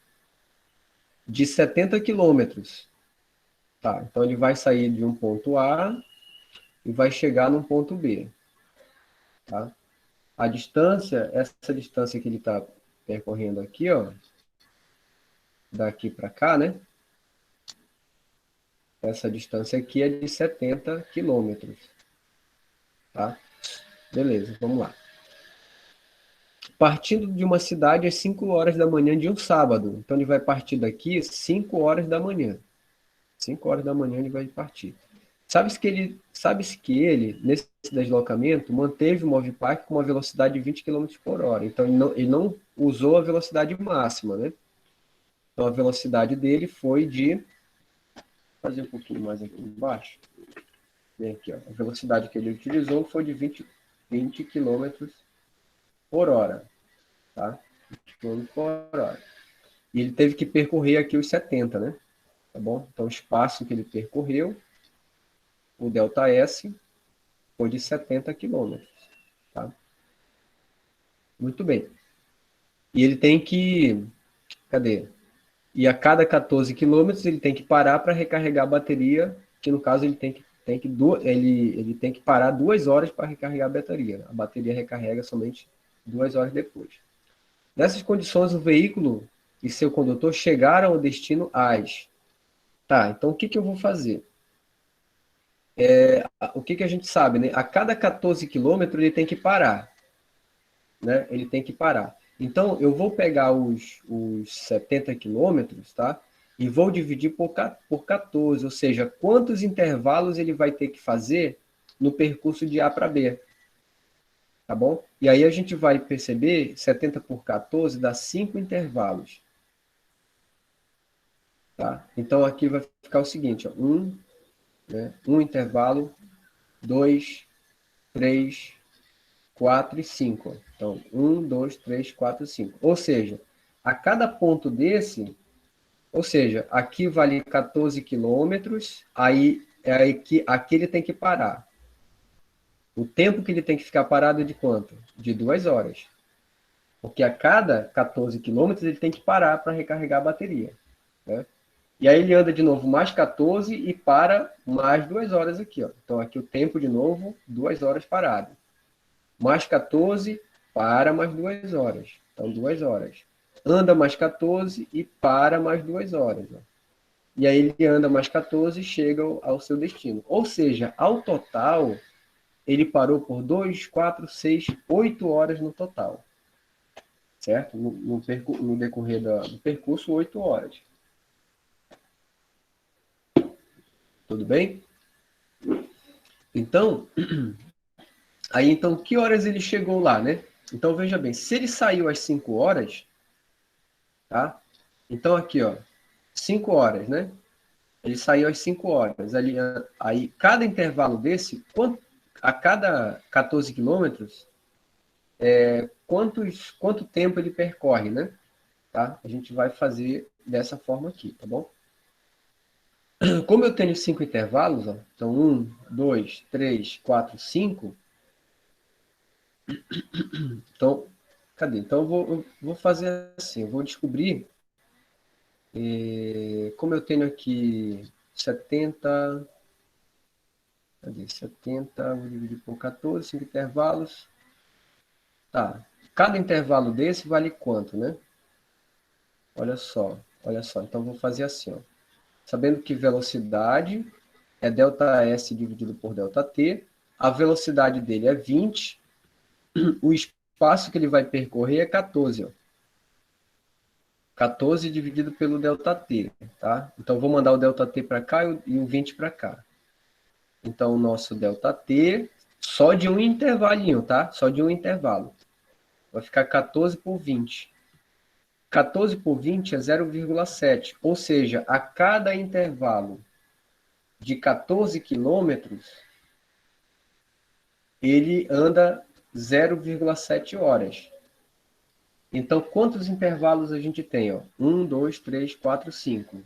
de 70 quilômetros. Tá, então ele vai sair de um ponto A e vai chegar num ponto B. Tá? A distância, essa distância que ele está percorrendo aqui, ó, daqui para cá, né? Essa distância aqui é de 70 quilômetros. Tá? Beleza, vamos lá. Partindo de uma cidade às 5 horas da manhã de um sábado. Então ele vai partir daqui às 5 horas da manhã. 5 horas da manhã ele vai partir. Sabe-se que ele, nesse deslocamento, manteve o Movipack com uma velocidade de 20 km por hora. Então ele não usou a velocidade máxima, né? Então a velocidade dele foi de... Vou fazer um pouquinho mais aqui embaixo. Vem aqui, ó. A velocidade que ele utilizou foi de 20 km por hora. Tá? 20 km por hora. E ele teve que percorrer aqui os 70, né? Tá bom? Então o espaço que ele percorreu, o ΔS, foi de 70 km. Tá? Muito bem. E ele tem que... Cadê? E a cada 14 quilômetros ele tem que parar para recarregar a bateria, que no caso ele tem que parar 2 horas para recarregar a bateria. A bateria recarrega somente 2 horas depois. Nessas condições, o veículo e seu condutor chegaram ao destino às... Tá, então o que eu vou fazer? O que a gente sabe, né? A cada 14 quilômetros ele tem que parar. Né? Ele tem que parar. Então, eu vou pegar os 70 quilômetros, tá? E vou dividir por 14, ou seja, quantos intervalos ele vai ter que fazer no percurso de A para B. Tá bom? E aí a gente vai perceber, 70 por 14 dá 5 intervalos. Tá? Então, aqui vai ficar o seguinte, ó, um intervalo, 2, 3, 4 e 5. Então, 1, 2, 3, 4, 5. Ou seja, a cada ponto desse, ou seja, aqui vale 14 quilômetros, aí aqui ele tem que parar. O tempo que ele tem que ficar parado é de quanto? De 2 horas. Porque a cada 14 quilômetros ele tem que parar para recarregar a bateria. Né? E aí ele anda de novo mais 14 e para mais 2 horas aqui, ó. Então aqui o tempo de novo, 2 horas parado. Mais 14, para mais 2 horas. Então 2 horas. Anda mais 14 e para mais 2 horas, ó. E aí ele anda mais 14 e chega ao seu destino. Ou seja, ao total, ele parou por 2, 4, 6, 8 horas no total. Certo? No decorrer do percurso, 8 horas. Tudo bem? Então, aí então, que horas ele chegou lá, né? Então, veja bem, se ele saiu às 5 horas, tá? Então aqui, ó, 5 horas, né? Ele saiu às 5 horas. Ali, aí, cada intervalo desse, a cada 14 quilômetros, quanto tempo ele percorre, né? Tá? A gente vai fazer dessa forma aqui, tá bom? Como eu tenho 5 intervalos, ó, então 1, 2, 3, 4, 5, então, cadê? Então eu vou fazer assim, eu vou descobrir, como eu tenho aqui 70, cadê? 70, vou dividir por 14, 5 intervalos, tá. Cada intervalo desse vale quanto, né? Olha só, então vou fazer assim, ó. Sabendo que velocidade é ΔS dividido por ΔT, a velocidade dele é 20, o espaço que ele vai percorrer é 14, ó. 14 dividido pelo ΔT, tá? Então, vou mandar o ΔT para cá e o 20 para cá. Então, o nosso ΔT, só de um intervalinho, tá? Só de um intervalo. Vai ficar 14 por 20. 14 por 20 é 0,7. Ou seja, a cada intervalo de 14 quilômetros, ele anda 0,7 horas. Então, quantos intervalos a gente tem? Ó? 1, 2, 3, 4, 5.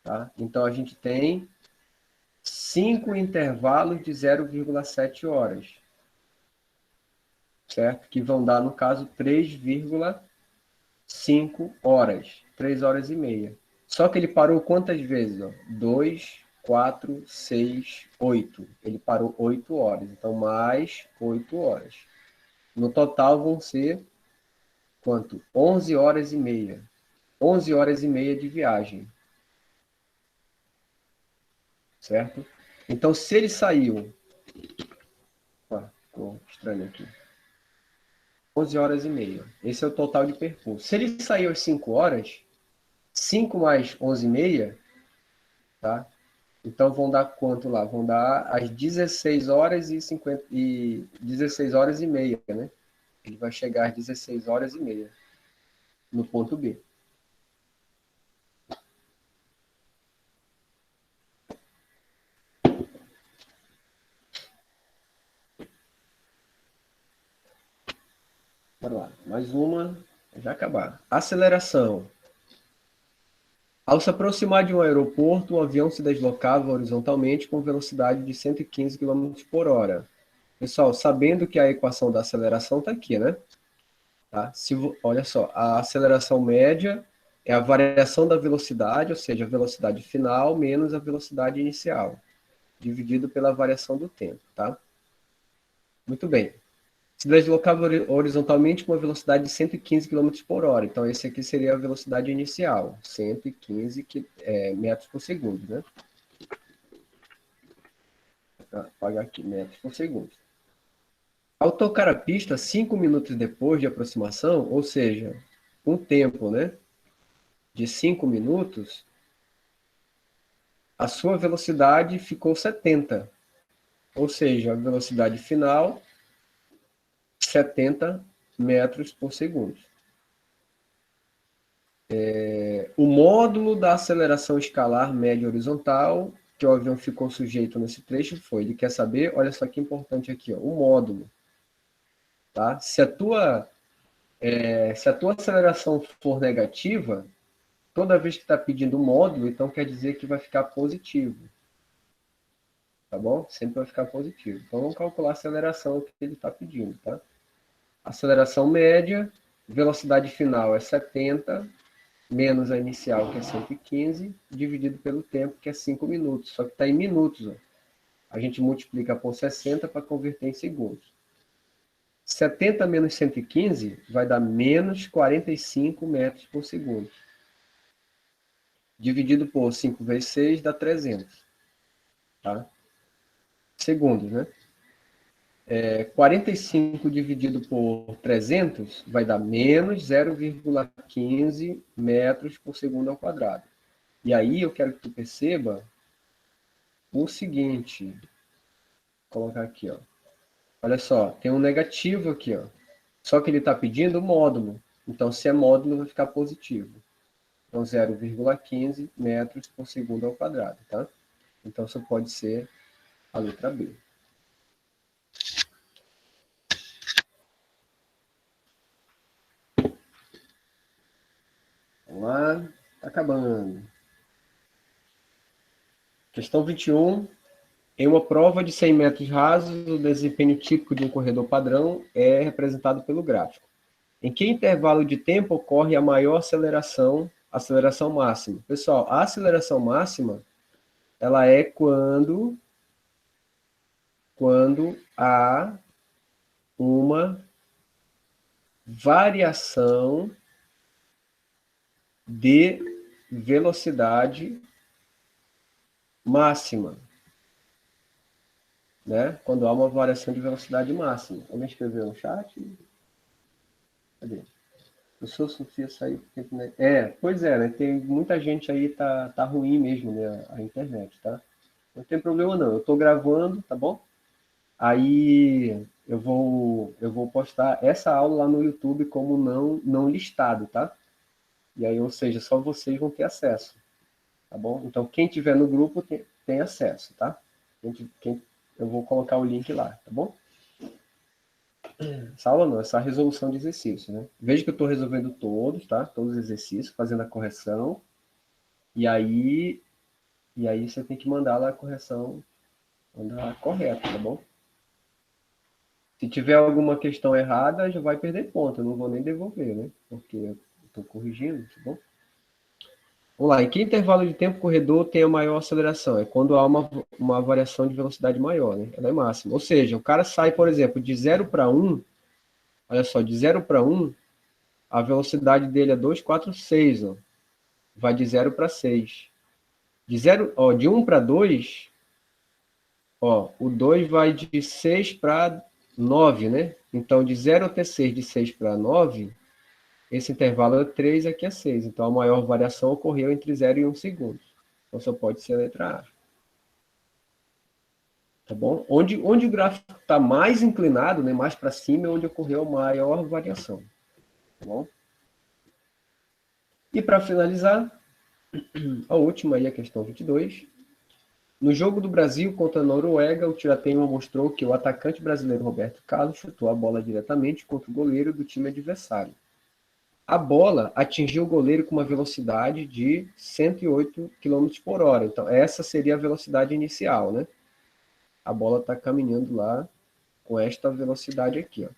Tá? Então, a gente tem 5 intervalos de 0,7 horas. Certo? Que vão dar, no caso, 3,5 horas. 3 horas e meia. Só que ele parou quantas vezes? 2, 4, 6, 8. Ele parou 8 horas. Então, mais 8 horas. No total, vão ser quanto? 11 horas e meia. 11 horas e meia de viagem. Certo? Então, se ele saiu... ficou estranho aqui. 11 horas e meia. Esse é o total de percurso. Se ele saiu às 5 horas, 5 mais 11 e meia, tá? Então vão dar quanto lá? Vão dar às 16 horas e 16 horas e meia, né? Ele vai chegar às 16 horas e meia no ponto B. Bora lá. Mais uma, já acabar. Aceleração. Ao se aproximar de um aeroporto, o avião se deslocava horizontalmente com velocidade de 115 km por hora. Pessoal, sabendo que a equação da aceleração está aqui, né? Tá? Olha só, a aceleração média é a variação da velocidade, ou seja, a velocidade final menos a velocidade inicial, dividido pela variação do tempo. Tá? Muito bem. Se deslocava horizontalmente com uma velocidade de 115 km por hora. Então, esse aqui seria a velocidade inicial, 115 metros por segundo. Né? Vou apagar aqui, metros por segundo. Ao tocar a pista, 5 minutos depois de aproximação, ou seja, um tempo, né, de 5 minutos, a sua velocidade ficou 70. Ou seja, a velocidade final, 70 metros por segundo. O módulo da aceleração escalar média horizontal, que o avião ficou sujeito nesse trecho, foi, ele quer saber, olha só que importante aqui, ó, o módulo. Tá? Se a tua aceleração for negativa, toda vez que está pedindo módulo, então quer dizer que vai ficar positivo. Tá bom? Sempre vai ficar positivo. Então, vamos calcular a aceleração que ele está pedindo, tá? Aceleração média, velocidade final é 70, menos a inicial, que é 115, dividido pelo tempo, que é 5 minutos. Só que está em minutos. Ó. A gente multiplica por 60 para converter em segundos. 70 menos 115 vai dar menos 45 metros por segundo. Dividido por 5 vezes 6 dá 300. Tá? Segundos, né? 45 dividido por 300 vai dar menos 0,15 metros por segundo ao quadrado. E aí eu quero que tu perceba o seguinte. Vou colocar aqui, ó. Olha só, tem um negativo aqui, ó. Só que ele está pedindo módulo. Então, se é módulo, vai ficar positivo. Então, 0,15 metros por segundo ao quadrado, tá? Então, só pode ser a letra B. Vamos lá, tá acabando. Questão 21. Em uma prova de 100 metros rasos, o desempenho típico de um corredor padrão é representado pelo gráfico. Em que intervalo de tempo ocorre a maior aceleração máxima? Pessoal, a aceleração máxima, ela é quando há uma variação de velocidade máxima. Né? Quando há uma variação de velocidade máxima. Alguém escreveu no chat? Cadê? O seu Sofia saiu porque... pois é, né? Tem muita gente aí, tá ruim mesmo, né? A internet, tá? Não tem problema não, eu tô gravando, tá bom? Aí eu vou postar essa aula lá no YouTube como não listado, tá? E aí, ou seja, só vocês vão ter acesso, tá bom? Então, quem tiver no grupo tem acesso, tá? Eu vou colocar o link lá, tá bom? Essa aula não, essa resolução de exercício, né? Veja que eu estou resolvendo todos, tá? Todos os exercícios, fazendo a correção. E aí você tem que mandar lá a correção, mandar correta, tá bom? Se tiver alguma questão errada, já vai perder ponto. Eu não vou nem devolver, né? Porque eu estou corrigindo, tá bom? Vamos lá. Em que intervalo de tempo o corredor tem a maior aceleração? É quando há uma variação de velocidade maior, né? Ela é máxima. Ou seja, o cara sai, por exemplo, de 0 para 1, olha só, de 0 para 1, a velocidade dele é 246, ó. Vai de 0 para 6. De 1 para 2, ó, o 2 vai de 6 para 9, né? Então, de 0 até 6, de 6 para 9, esse intervalo é 3, aqui é 6. Então, a maior variação ocorreu entre 0 e 1 segundo. Então, só pode ser a letra A. Tá bom? Onde o gráfico está mais inclinado, né, mais para cima, é onde ocorreu a maior variação. Tá bom? E para finalizar, a última aí, a questão 22. No jogo do Brasil contra a Noruega, o tirateima mostrou que o atacante brasileiro Roberto Carlos chutou a bola diretamente contra o goleiro do time adversário. A bola atingiu o goleiro com uma velocidade de 108 km por hora. Então, essa seria a velocidade inicial, né? A bola está caminhando lá com esta velocidade aqui, ó.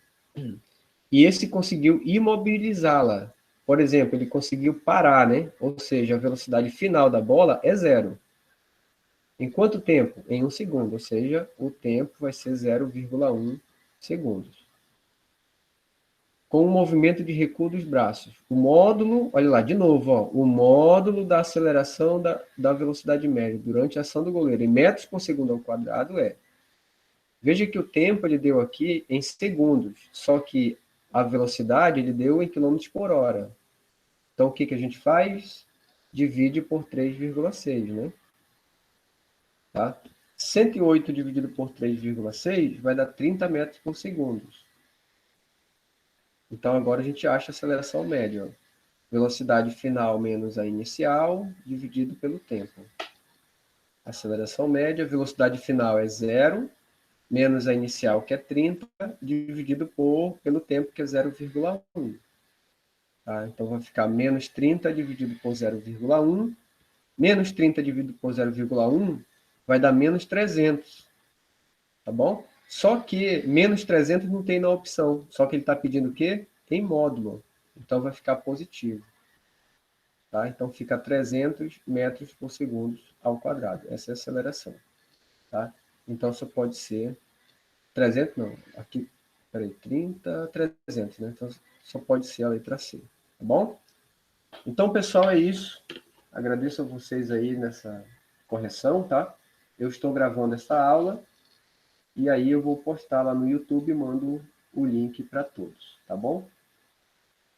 E esse conseguiu imobilizá-la. Por exemplo, ele conseguiu parar, né? Ou seja, a velocidade final da bola é zero. Em quanto tempo? Em 1 segundo, ou seja, o tempo vai ser 0,1 segundos. Com o movimento de recuo dos braços. O módulo, olha lá, de novo, ó, o módulo da aceleração da velocidade média durante a ação do goleiro em metros por segundo ao quadrado é... Veja que o tempo ele deu aqui em segundos, só que a velocidade ele deu em quilômetros por hora. Então, o que a gente faz? Divide por 3,6, né? Tá? 108 dividido por 3,6 vai dar 30 metros por segundo. Então, agora a gente acha a aceleração média. Ó. Velocidade final menos a inicial, dividido pelo tempo. Aceleração média, velocidade final é 0, menos a inicial, que é 30, dividido pelo tempo, que é 0,1. Tá? Então, vai ficar menos 30 dividido por 0,1. Menos 30 dividido por 0,1 vai dar menos 300. Tá bom? Só que menos 300 não tem na opção. Só que ele está pedindo o quê? Tem módulo. Então vai ficar positivo. tá? Então fica 300 metros por segundo ao quadrado. Essa é a aceleração, tá? Então só pode ser 300, não, aqui, peraí, 30, 300, né? Então só pode ser a letra C, tá bom? Então, pessoal, é isso. Agradeço a vocês aí nessa correção, tá? Eu estou gravando essa aula e aí eu vou postar lá no YouTube e mando o link para todos, tá bom?